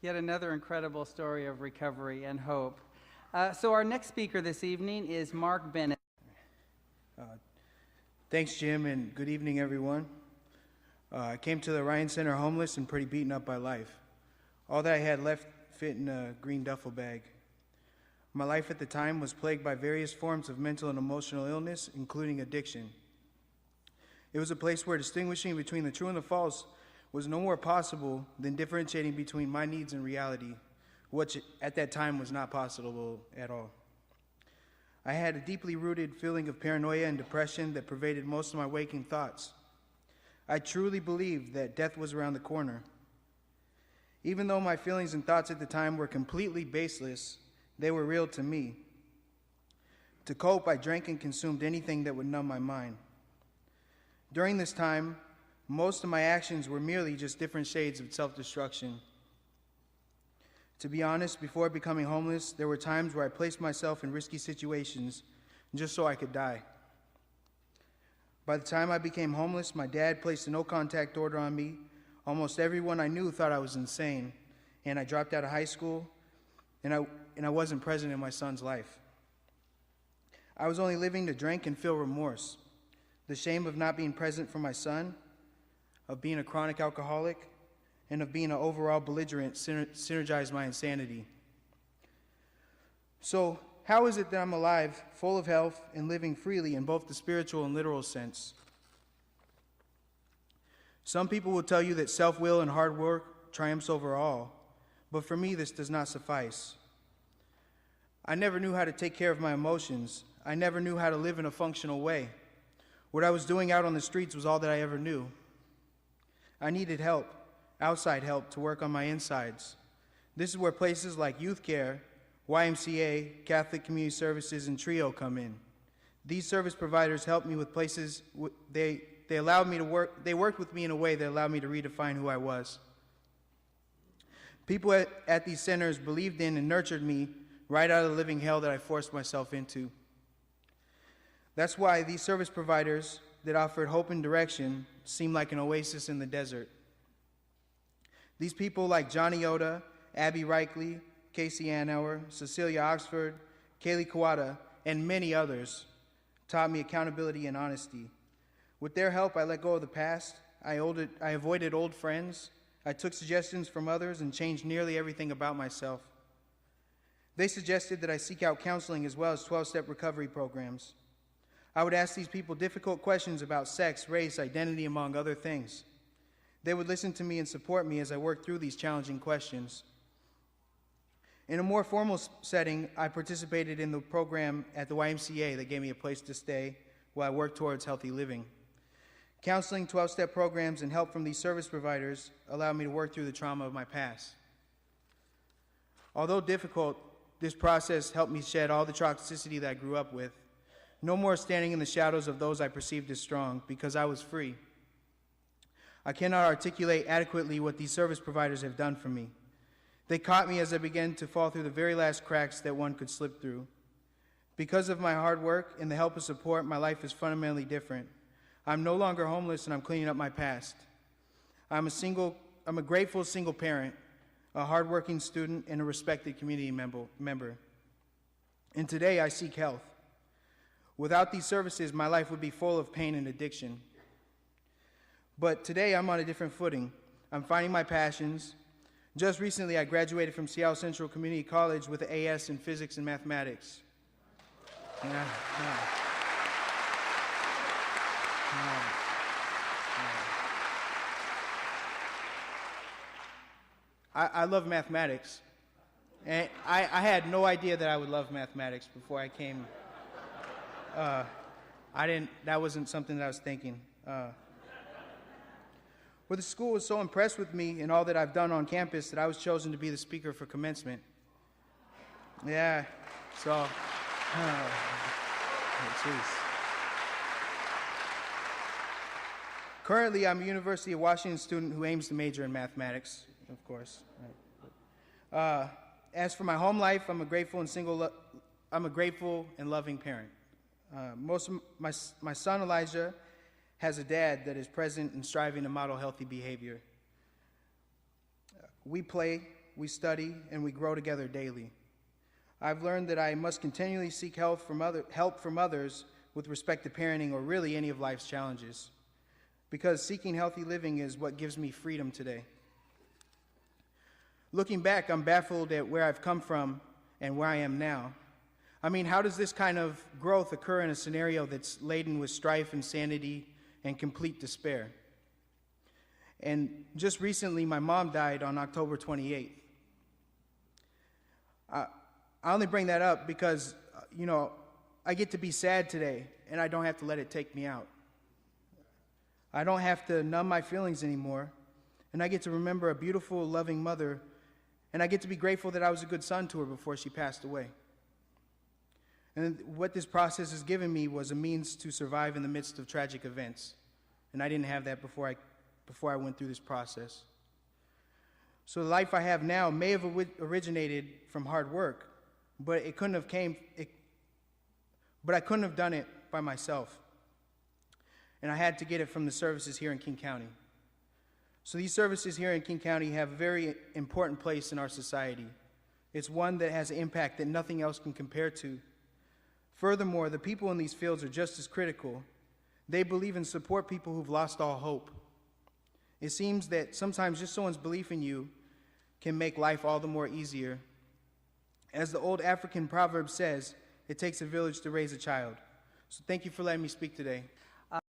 Yet another incredible story of recovery and hope. So our next speaker this evening is Mark Bennett. Thanks, Jim, and good evening, everyone. I came to the Ryan Center homeless and pretty beaten up by life. All that I had left fit in a green duffel bag. My life at the time was plagued by various forms of mental and emotional illness, including addiction. It was a place where distinguishing between the true and the false was no more possible than differentiating between my needs and reality, which at that time was not possible at all. I had a deeply rooted feeling of paranoia and depression that pervaded most of my waking thoughts. I truly believed that death was around the corner. Even though my feelings and thoughts at the time were completely baseless, they were real to me. To cope, I drank and consumed anything that would numb my mind. During this time, most of my actions were merely just different shades of self-destruction. To be honest, before becoming homeless, there were times where I placed myself in risky situations just so I could die. By the time I became homeless, my dad placed a no-contact order on me. Almost everyone I knew thought I was insane, and I dropped out of high school, and I wasn't present in my son's life. I was only living to drink and feel remorse, the shame of not being present for my son, of being a chronic alcoholic, and of being an overall belligerent synergized my insanity. So, how is it that I'm alive, full of health, and living freely in both the spiritual and literal sense? Some people will tell you that self-will and hard work triumphs over all, but for me, this does not suffice. I never knew how to take care of my emotions. I never knew how to live in a functional way. What I was doing out on the streets was all that I ever knew. I needed help, outside help, to work on my insides. This is where places like Youth Care, YMCA, Catholic Community Services, and TRIO come in. These service providers helped me with places, they allowed me to work, they worked with me in a way that allowed me to redefine who I was. People at these centers believed in and nurtured me right out of the living hell that I forced myself into. That's why these service providers that offered hope and direction seemed like an oasis in the desert. These people like Johnny Oda, Abby Reichley, Casey Anauer, Cecilia Oxford, Kaylee Kawada, and many others taught me accountability and honesty. With their help, I let go of the past. I avoided old friends. I took suggestions from others and changed nearly everything about myself. They suggested that I seek out counseling as well as 12-step recovery programs. I would ask these people difficult questions about sex, race, identity, among other things. They would listen to me and support me as I worked through these challenging questions. In a more formal setting, I participated in the program at the YMCA that gave me a place to stay while I worked towards healthy living. Counseling, 12-step programs, and help from these service providers allowed me to work through the trauma of my past. Although difficult, this process helped me shed all the toxicity that I grew up with. No more standing in the shadows of those I perceived as strong, because I was free. I cannot articulate adequately what these service providers have done for me. They caught me as I began to fall through the very last cracks that one could slip through. Because of my hard work and the help and support, my life is fundamentally different. I'm no longer homeless, and I'm cleaning up my past. I'm a grateful single parent, a hardworking student, and a respected community member. And today I seek health. Without these services, my life would be full of pain and addiction. But today I'm on a different footing. I'm finding my passions. Just recently, I graduated from Seattle Central Community College with an AS in physics and mathematics. I love mathematics. And I had no idea that I would love mathematics before I came. That wasn't something that I was thinking. Well, the school was so impressed with me and all that I've done on campus that I was chosen to be the speaker for commencement. Yeah, so, Currently, I'm a University of Washington student who aims to major in mathematics, of course. As for my home life, I'm a grateful and loving parent. My son Elijah has a dad that is present and striving to model healthy behavior. We play, we study, and we grow together daily. I've learned that I must continually seek help from others with respect to parenting or really any of life's challenges, because seeking healthy living is what gives me freedom today. Looking back, I'm baffled at where I've come from and where I am now. I mean, how does this kind of growth occur in a scenario that's laden with strife, insanity, and complete despair? And just recently, my mom died on October 28th. I only bring that up because, I get to be sad today, and I don't have to let it take me out. I don't have to numb my feelings anymore, and I get to remember a beautiful, loving mother, and I get to be grateful that I was a good son to her before she passed away. And what this process has given me was a means to survive in the midst of tragic events, and I didn't have that before I went through this process. So the life I have now may have originated from hard work, but I couldn't have done it by myself. And I had to get it from the services here in King County. So these services here in King County have a very important place in our society. It's one that has an impact that nothing else can compare to. Furthermore, the people in these fields are just as critical. They believe and support people who've lost all hope. It seems that sometimes just someone's belief in you can make life all the more easier. As the old African proverb says, it takes a village to raise a child. So thank you for letting me speak today.